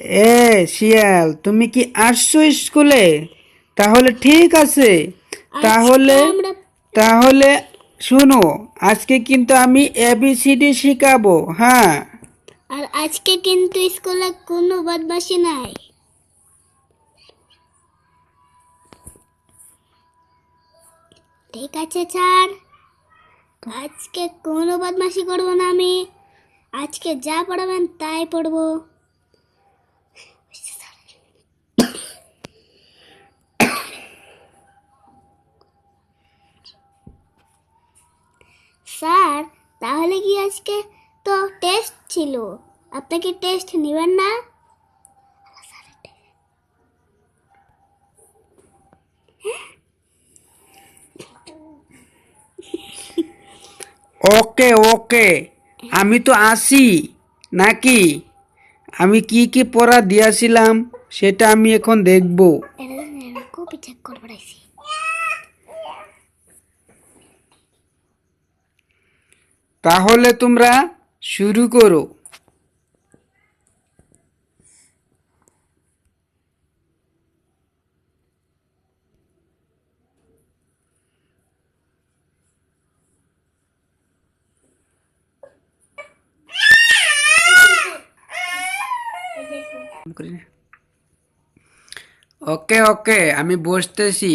এ শিয়াল, তুমি কি আসছো স্কুলে? তাহলে ঠিক আছে। তাহলে তাহলে শুনো, আজকে কিন্তু আমি এবিসিডি শিখাবো। হ্যাঁ, আর আজকে কিন্তু স্কুলে কোনো বদমাশি নাই। ঠিক আছে স্যার, আজকে কোনো বদমাশি করবো না আমি। আজকে যা পড়াবেন তাই পড়বো। স্যার, তাহলে কি আজকে তো টেস্ট ছিল, আপনি কি টেস্ট নেবেন না? ওকে ওকে, আমি তো আসি নাকি? আমি কি কি পড়া দিয়েছিলাম সেটা আমি এখন দেখব। কপি চেক করে পড়াইছি। তাহলে তোমরা শুরু করো। ওকে ওকে, আমি বসতেছি।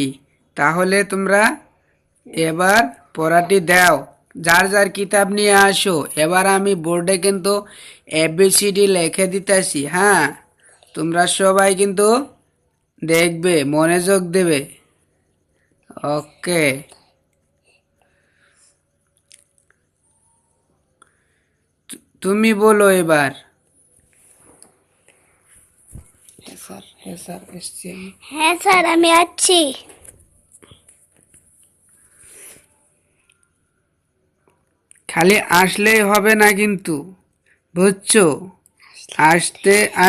তাহলে তোমরা এবার পড়াটি দাও, যার যার কিতাব নিয়ে আসো। এবার আমি বোর্ডে কিন্তু এবিসিডি লিখে দিতেছি। হ্যাঁ, তোমরা সবাই কিন্তু দেখবে, মনোযোগ দেবে। ওকে, তুমি বলো এবার। হ্যাঁ স্যার, এসছি আমি। হ্যাঁ স্যার, আমি আছি। খালি আসলেই হবে না কিন্তু, বুঝছো?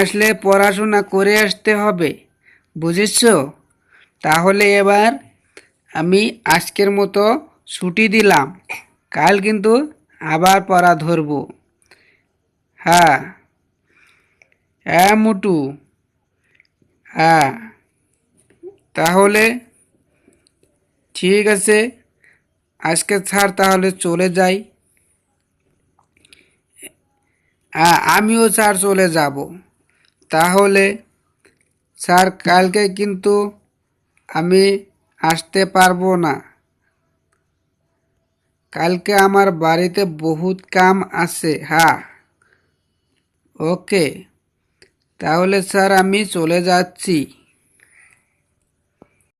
আসলে পড়াশোনা করে আসতে হবে, বুঝেছো? তাহলে এবার আমি আজকের মতো ছুটি দিলাম। কাল কিন্তু আবার পড়া ধরবো। হ্যাঁ, হ্যাঁ মুটু, হ্যাঁ। তাহলে ঠিক আছে, আজকে স্যার তাহলে চলে যাই। হ্যাঁ, আমিও স্যার চলে যাব। তাহলে স্যার, কালকে কিন্তু আমি আসতে পারবো না। কালকে আমার বাড়িতে বহুত কাম আছে। হ্যাঁ, ওকে। তাহলে স্যার, আমি চলে যাচ্ছি।